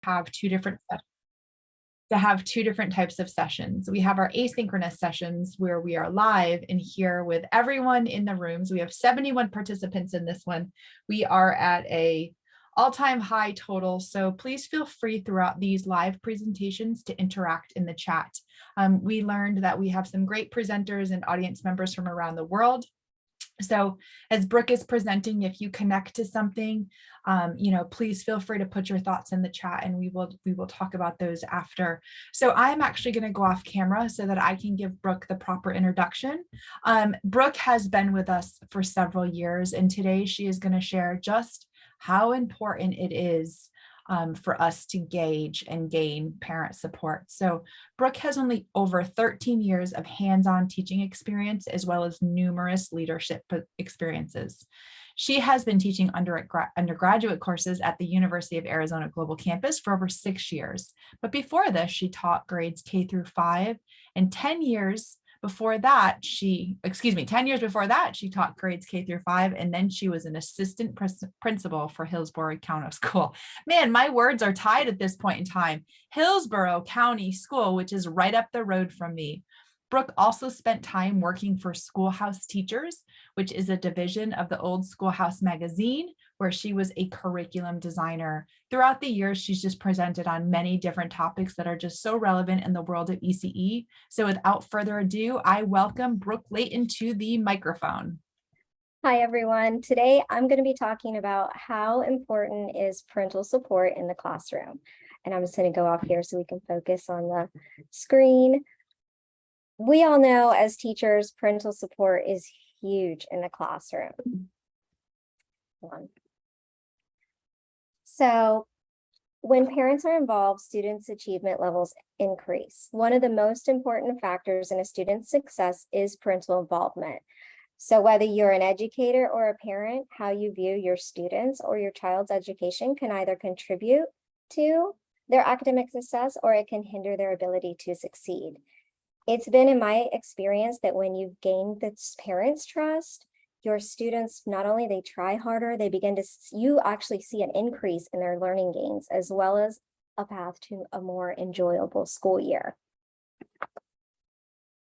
have two different types of sessions. We have our asynchronous sessions where we are live and here with everyone in the rooms. We have 71 participants in this one. We are at a all-time high total. So please feel free throughout these live presentations to interact in the chat. We learned that we have some great presenters and audience members from around the world. So as Brooke is presenting, if you connect to something, please feel free to put your thoughts in the chat and we will talk about those after. So I'm actually going to go off camera so that I can give Brooke the proper introduction. Brooke has been with us for several years, and today she is going to share just how important it is for us to gauge and gain parent support. So Brooke has only over 13 years of hands-on teaching experience, as well as numerous leadership experiences. She has been teaching undergraduate courses at the University of Arizona Global Campus for over 6 years. But before this, she taught grades K through 5, and 10 years before that, 10 years before that, she taught grades K through 5, and then she was an assistant principal for Hillsborough County School. Man, my words are tied at this point in time. Hillsborough County School, which is right up the road from me. Brooke also spent time working for Schoolhouse Teachers, which is a division of the Old Schoolhouse magazine, where she was a curriculum designer. Throughout the years, she's just presented on many different topics that are just so relevant in the world of ECE. So without further ado, I welcome Brooke Layton to the microphone. Hi, everyone. Today, I'm going to be talking about how important is parental support in the classroom. And I'm just going to go off here so we can focus on the screen. We all know as teachers, parental support is huge in the classroom. So when parents are involved, students' achievement levels increase. One of the most important factors in a student's success is parental involvement. So whether you're an educator or a parent, how you view your students or your child's education can either contribute to their academic success or it can hinder their ability to succeed. It's been in my experience that when you've gained the parents' trust, your students, not only they try harder, you actually see an increase in their learning gains, as well as a path to a more enjoyable school year.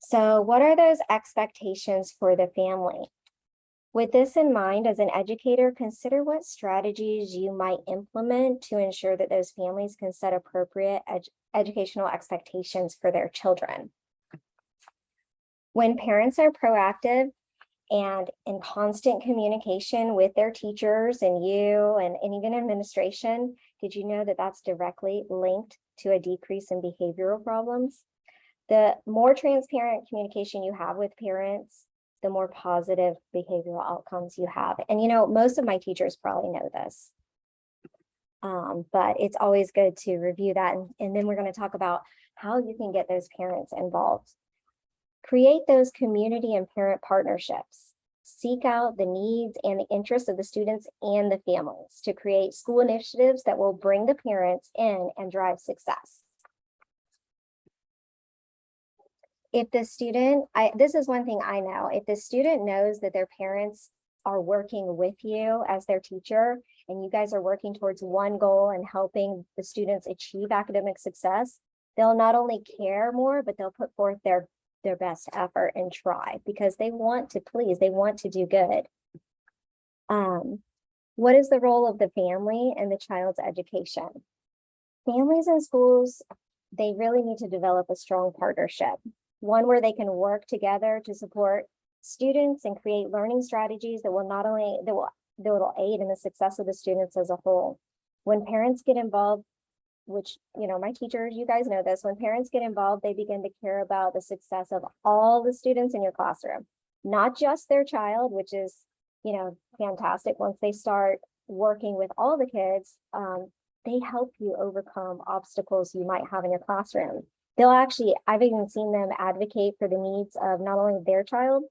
So what are those expectations for the family? With this in mind, as an educator, consider what strategies you might implement to ensure that those families can set appropriate educational expectations for their children. When parents are proactive and in constant communication with their teachers and you and even administration, did you know that that's directly linked to a decrease in behavioral problems? The more transparent communication you have with parents, the more positive behavioral outcomes you have. And most of my teachers probably know this, but it's always good to review that. And then we're going to talk about how you can get those parents involved. Create those community and parent partnerships. Seek out the needs and the interests of the students and the families to create school initiatives that will bring the parents in and drive success. If the student, this is one thing I know, if the student knows that their parents are working with you as their teacher and you guys are working towards one goal and helping the students achieve academic success, they'll not only care more, but they'll put forth their best effort and try because they want to please, they want to do good. What is the role of the family and the child's education? Families and schools, they really need to develop a strong partnership, one where they can work together to support students and create learning strategies that will aid in the success of the students as a whole. When parents get involved, which, my teachers, you guys know this, when parents get involved, they begin to care about the success of all the students in your classroom, not just their child, which is, fantastic. Once they start working with all the kids, they help you overcome obstacles you might have in your classroom. I've even seen them advocate for the needs of not only their child,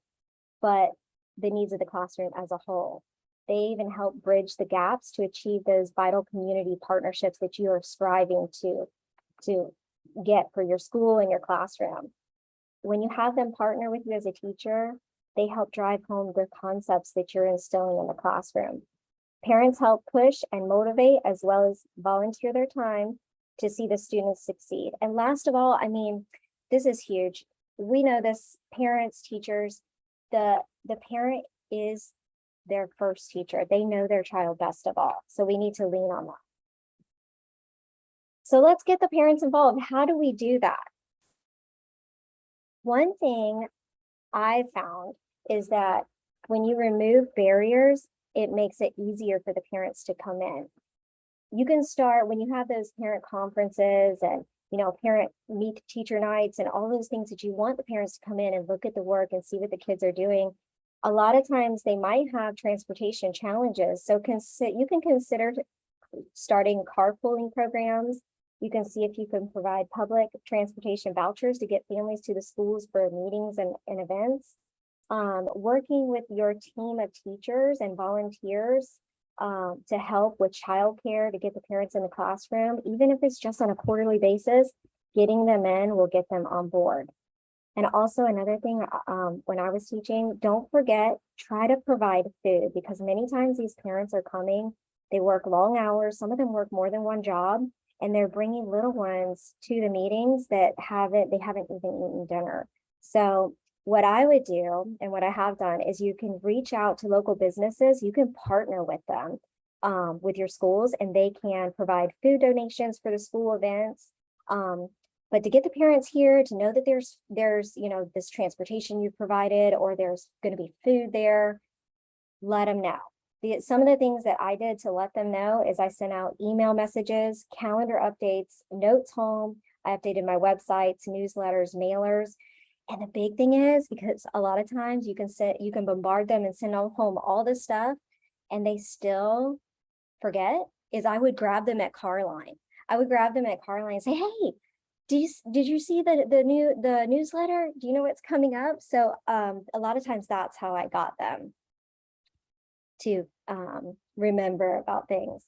but the needs of the classroom as a whole. They even help bridge the gaps to achieve those vital community partnerships that you are striving to get for your school and your classroom. When you have them partner with you as a teacher, they help drive home the concepts that you're instilling in the classroom. Parents help push and motivate as well as volunteer their time to see the students succeed. And last of all, I mean, this is huge. We know this, parents, teachers, the parent is their first teacher. They know their child best of all. So we need to lean on that. So let's get the parents involved. How do we do that? One thing I found is that when you remove barriers, it makes it easier for the parents to come in. You can start when you have those parent conferences and, you know, parent meet teacher nights and all those things that you want the parents to come in and look at the work and see what the kids are doing. A lot of times they might have transportation challenges. So you can consider starting carpooling programs. You can see if you can provide public transportation vouchers to get families to the schools for meetings and events. Working with your team of teachers and volunteers to help with childcare to get the parents in the classroom, even if it's just on a quarterly basis, getting them in will get them on board. And also another thing, when I was teaching, don't forget, try to provide food, because many times these parents are coming, they work long hours, some of them work more than one job, and they're bringing little ones to the meetings that they haven't even eaten dinner. So what I would do and what I have done is you can reach out to local businesses, you can partner with them, with your schools, and they can provide food donations for the school events. But to get the parents here to know that there's you know, this transportation you provided, or there's going to be food there, let them know. Some of the things that I did to let them know is I sent out email messages, calendar updates, notes home. I updated my websites, newsletters, mailers. And the big thing is, because a lot of times you can bombard them and send them home all this stuff and they still forget, is I would grab them at car line. I would grab them at car line and say, hey, did you see the newsletter? Do you know what's coming up? So a lot of times that's how I got them to remember about things.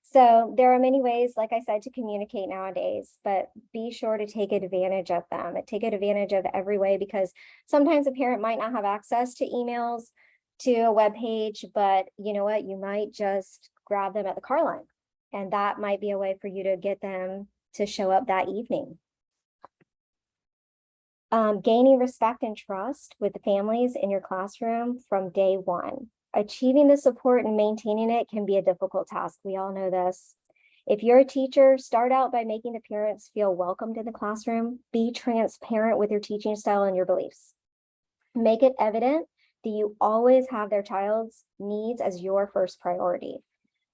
So there are many ways, like I said, to communicate nowadays, but be sure to take advantage of them. Take advantage of every way, because sometimes a parent might not have access to emails, to a web page, but you know what? You might just grab them at the car line, and that might be a way for you to get them to show up that evening. Gaining respect and trust with the families in your classroom from day one. Achieving the support and maintaining it can be a difficult task. We all know this. If you're a teacher, start out by making the parents feel welcomed in the classroom. Be transparent with your teaching style and your beliefs. Make it evident that you always have their child's needs as your first priority.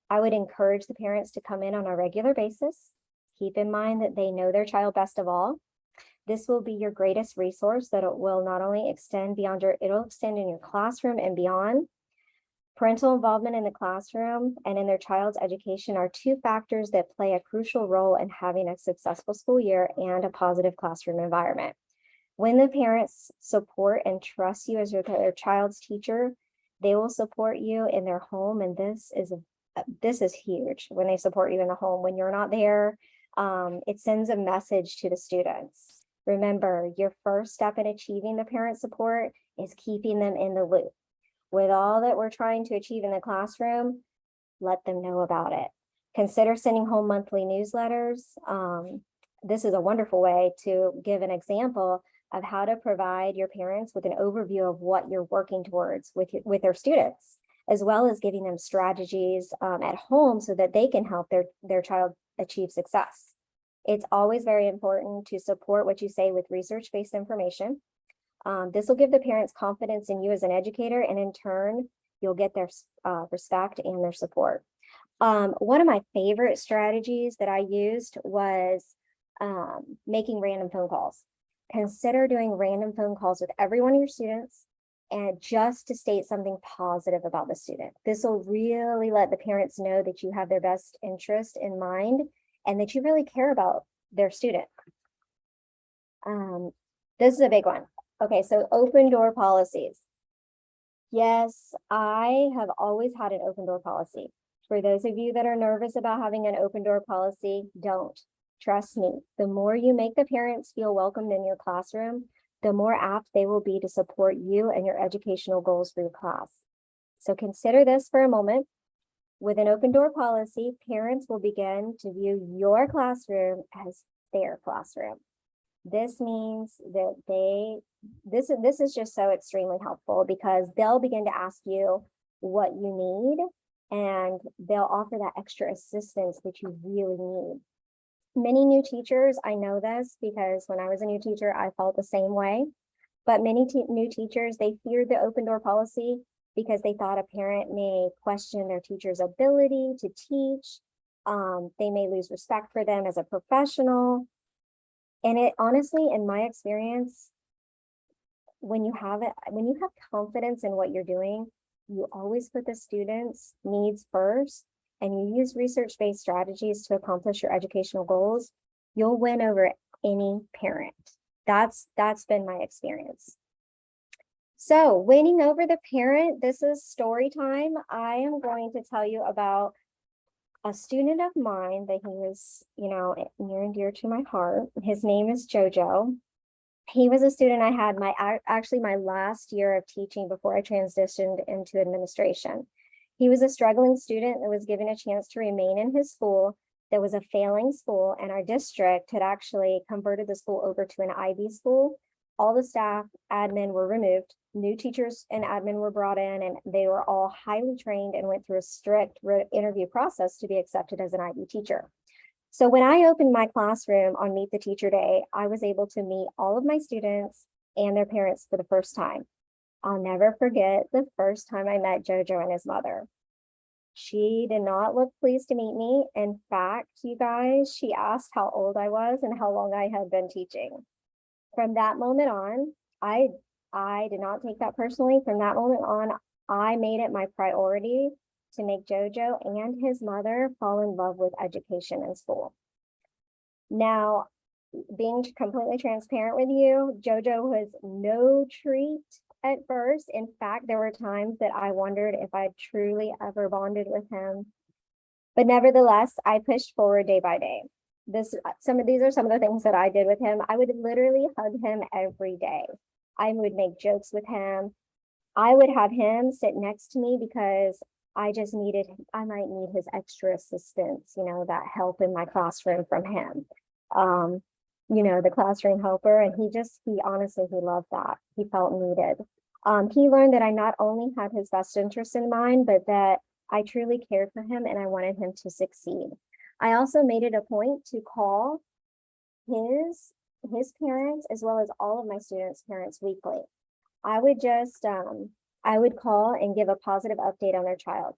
I would encourage the parents to come in on a regular basis. Keep in mind that they know their child best of all. This will be your greatest resource that it will not only extend beyond it'll extend in your classroom and beyond. Parental involvement in the classroom and in their child's education are two factors that play a crucial role in having a successful school year and a positive classroom environment. When the parents support and trust you as their child's teacher, they will support you in their home, and this is huge. When they support you in the home, when you're not there, it sends a message to the students. Remember, your first step in achieving the parent support is keeping them in the loop. With all that we're trying to achieve in the classroom, let them know about it. Consider sending home monthly newsletters. This is a wonderful way to give an example of how to provide your parents with an overview of what you're working towards with their students, as well as giving them strategies at home so that they can help their child achieve success. It's always very important to support what you say with research-based information. This will give the parents confidence in you as an educator, and in turn, you'll get their respect and their support. One of my favorite strategies that I used was making random phone calls. Consider doing random phone calls with every one of your students, and just to state something positive about the student. This will really let the parents know that you have their best interest in mind and that you really care about their student. This is a big one. Okay, so open door policies. Yes, I have always had an open door policy. For those of you that are nervous about having an open door policy, don't. Trust me, the more you make the parents feel welcomed in your classroom, the more apt they will be to support you and your educational goals for your class. So consider this for a moment. With an open door policy, parents will begin to view your classroom as their classroom. This means that this is just so extremely helpful because they'll begin to ask you what you need and they'll offer that extra assistance that you really need. Many new teachers, I know this because when I was a new teacher, I felt the same way. But many new teachers, they feared the open door policy because they thought a parent may question their teacher's ability to teach. They may lose respect for them as a professional. And it honestly, in my experience, when you have confidence in what you're doing, you always put the students' needs first and you use research-based strategies to accomplish your educational goals, you'll win over any parent. That's been my experience. So winning over the parent, this is story time. I am going to tell you about a student of mine that he was, near and dear to my heart. His name is JoJo. He was a student I had actually my last year of teaching before I transitioned into administration. He was a struggling student that was given a chance to remain in his school that was a failing school, and our district had actually converted the school over to an IB school. All the staff, admin were removed. New teachers and admin were brought in, and they were all highly trained and went through a strict interview process to be accepted as an IB teacher. So when I opened my classroom on Meet the Teacher Day, I was able to meet all of my students and their parents for the first time. I'll never forget the first time I met JoJo and his mother. She did not look pleased to meet me. In fact, you guys, she asked how old I was and how long I had been teaching. From that moment on, I did not take that personally. From that moment on, I made it my priority to make JoJo and his mother fall in love with education and school. Now, being completely transparent with you, JoJo was no treat at first. In fact, there were times that I wondered if I truly ever bonded with him. But nevertheless, I pushed forward day by day. These are some of the things that I did with him. I would literally hug him every day. I would make jokes with him. I would have him sit next to me because I might need his extra assistance, that help in my classroom from him. The classroom helper, and he honestly loved that. He felt needed. He learned that I not only had his best interest in mind, but that I truly cared for him and I wanted him to succeed. I also made it a point to call his parents as well as all of my students' parents weekly. I would call and give a positive update on their child.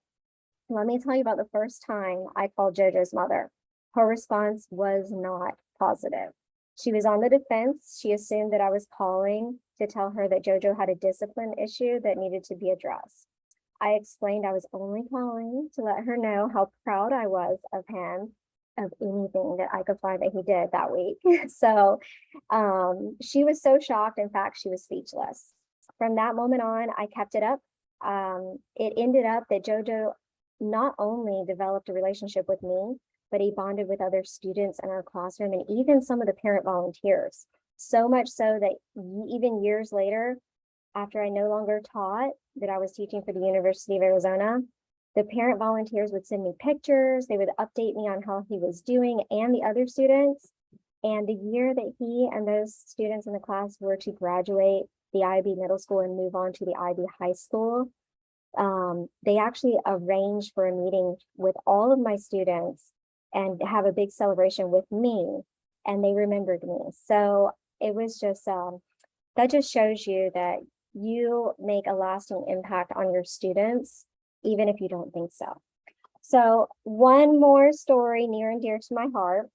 Let me tell you about the first time I called JoJo's mother. Her response was not positive. She was on the defense. She assumed that I was calling to tell her that JoJo had a discipline issue that needed to be addressed. I explained I was only calling to let her know how proud I was of him, of anything that I could find that he did that week. So she was so shocked. In fact, she was speechless. From that moment on, I kept it up. It ended up that JoJo not only developed a relationship with me, but he bonded with other students in our classroom and even some of the parent volunteers. So much so that even years later, after I no longer taught, that I was teaching for the University of Arizona, the parent volunteers would send me pictures. They would update me on how he was doing and the other students. And the year that he and those students in the class were to graduate the IB middle school and move on to the IB high school, they actually arranged for a meeting with all of my students and have a big celebration with me. And they remembered me. So it was just, that just shows you that you make a lasting impact on your students, even if you don't think so. So one more story near and dear to my heart.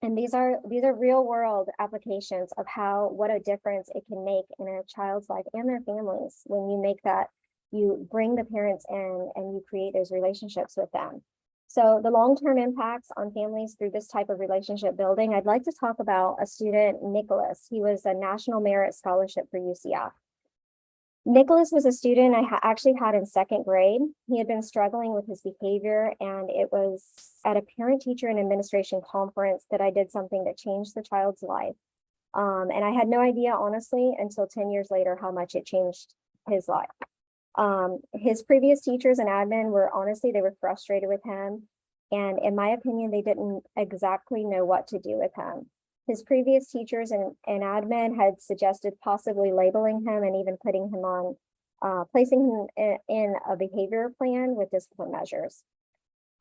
And these are real world applications of what a difference it can make in a child's life and their families when you bring the parents in and you create those relationships with them. So the long-term impacts on families through this type of relationship building, I'd like to talk about a student, Nicholas. He was a National Merit Scholarship for UCF. Nicholas was a student I actually had in second grade. He had been struggling with his behavior, and it was at a parent, teacher, and administration conference that I did something that changed the child's life. And I had no idea, honestly, until 10 years later, how much it changed his life. His previous teachers and admin were honestly, they were frustrated with him. And in my opinion, they didn't exactly know what to do with him. His previous teachers and admin had suggested possibly labeling him and even putting him on, placing him in a behavior plan with discipline measures.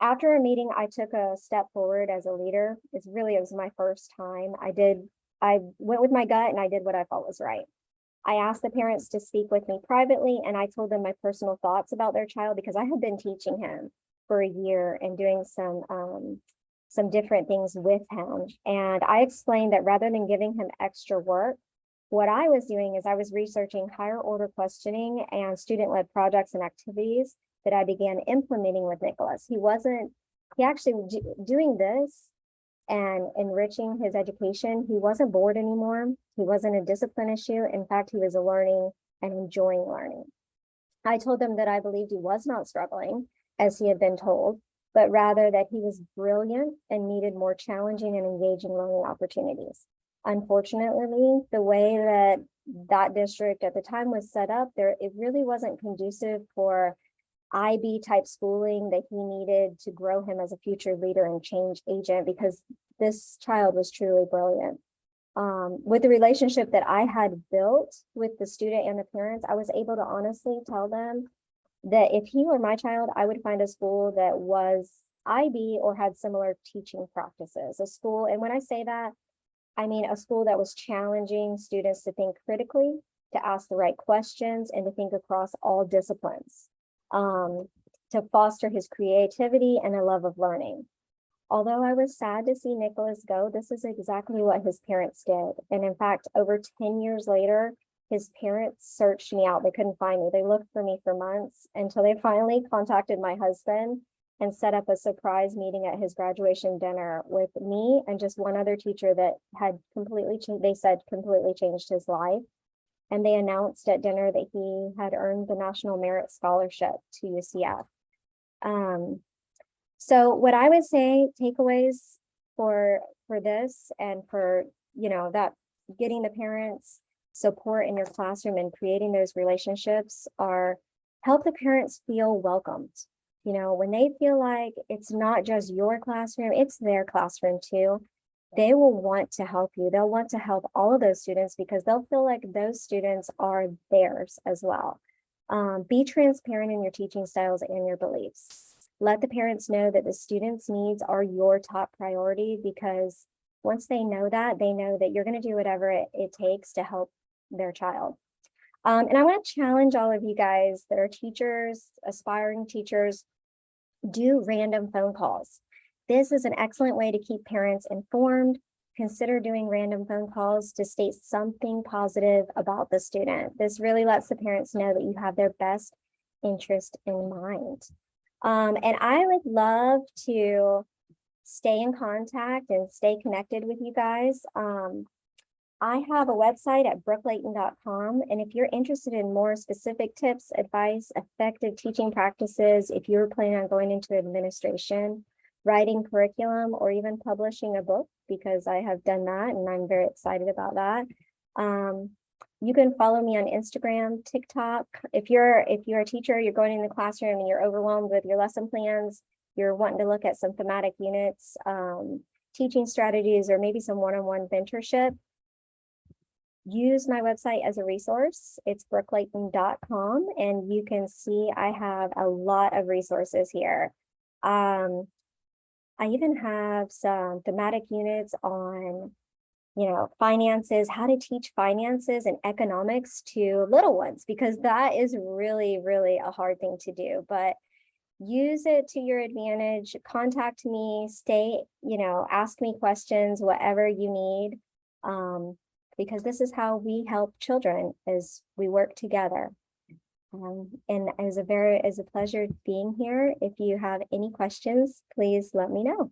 After a meeting, I took a step forward as a leader. It was my first time. I went with my gut and I did what I thought was right. I asked the parents to speak with me privately, and I told them my personal thoughts about their child because I had been teaching him for a year and doing some different things with him. And I explained that rather than giving him extra work, what I was doing is I was researching higher order questioning and student-led projects and activities that I began implementing with Nicholas. He actually doing this and enriching his education. He wasn't bored anymore. He wasn't a discipline issue. In fact, he was learning and enjoying learning. I told them that I believed he was not struggling, as he had been told, but rather that he was brilliant and needed more challenging and engaging learning opportunities. Unfortunately, the way that district at the time was set up, it really wasn't conducive for IB type schooling that he needed to grow him as a future leader and change agent, because this child was truly brilliant. With the relationship that I had built with the student and the parents, I was able to honestly tell them that if he were my child, I would find a school that was IB or had similar teaching practices. A school, and when I say that, I mean a school that was challenging students to think critically, to ask the right questions, and to think across all disciplines, to foster his creativity and a love of learning. Although I was sad to see Nicholas go, this is exactly what his parents did. And in fact, over 10 years later, his parents searched me out. They couldn't find me. They looked for me for months until they finally contacted my husband and set up a surprise meeting at his graduation dinner with me and just one other teacher that had completely changed his life. And they announced at dinner that he had earned the National Merit Scholarship to UCF. So what I would say, takeaways for this and for, that getting the parents support in your classroom and creating those relationships are help the parents feel welcomed. When they feel like it's not just your classroom, it's their classroom too, they will want to help you. They'll want to help all of those students because they'll feel like those students are theirs as well. Be transparent in your teaching styles and your beliefs. Let the parents know that the students' needs are your top priority, because once they know that you're going to do whatever it takes to help their child. And I want to challenge all of you guys that are teachers, aspiring teachers, do random phone calls. This is an excellent way to keep parents informed. Consider doing random phone calls to state something positive about the student. This really lets the parents know that you have their best interest in mind. And I would love to stay in contact and stay connected with you guys. I have a website at brookelayton.com, and if you're interested in more specific tips, advice, effective teaching practices, if you're planning on going into administration, writing curriculum, or even publishing a book, because I have done that and I'm very excited about that. You can follow me on Instagram, TikTok. If you're a teacher, you're going in the classroom and you're overwhelmed with your lesson plans, you're wanting to look at some thematic units, teaching strategies, or maybe some one-on-one mentorship, use my website as a resource. It's brookelayton.com, and you can see I have a lot of resources here. I even have some thematic units on finances, how to teach finances and economics to little ones, because that is really, really a hard thing to do. But use it to your advantage. Contact me, ask me questions, whatever you need, because this is how we help children, as we work together. And it was a pleasure being here. If you have any questions, please let me know.